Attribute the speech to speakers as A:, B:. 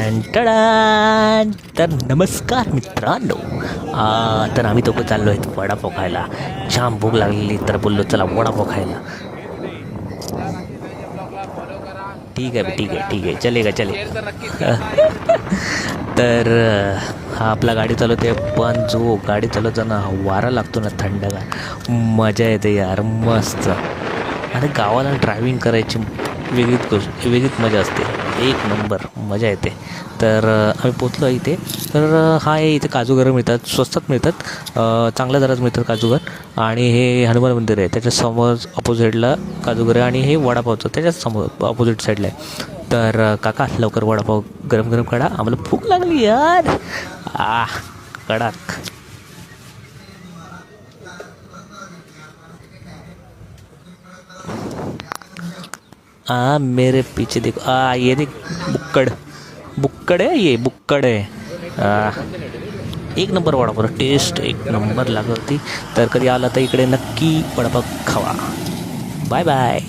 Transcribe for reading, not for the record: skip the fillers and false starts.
A: Tan टडान. तर नमस्कार मित्रांनो, तर आम्ही दोघं चाललो आहेत वडापाव खायला. जाम भूक लागलेली तर बोललो चला वडापाव खायला. ठीक आहे ठीक आहे ठीक आहे, चलेगा चलेगा. तर हा आपला गाडी चालवते, पण जो गाडी चालवताना वारा लागतो ना थंडगार, मजा येते यार मस्त. आणि गावाला ड्रायव्हिंग करायची वेगळीच मजा असते, एक नंबर मजा येते. तर आम्ही पोचलो इथे. तर हा आहे इथे काजूगर मिळतात, स्वस्तात मिळतात, चांगल्या दरात मिळतात काजूगर. आणि हे हनुमान मंदिर आहे त्याच्यासमोर अपोजिटला काजूगर आहे, आणि हे वडापावचं त्याच्याच समोर अपोजिट साईडला आहे. तर काका लवकर वडापाव गरम गरम काढा, आम्हाला भूक लागली यार. कडक. मेरे पीछे देखो, ये देख बुक्कड़ है, ये बुक्कड़ है. एक नंबर वडापाव, टेस्ट एक नंबर लागत होती. तर कधी आला तर इकडे नक्की वडापाव खावा. Bye bye.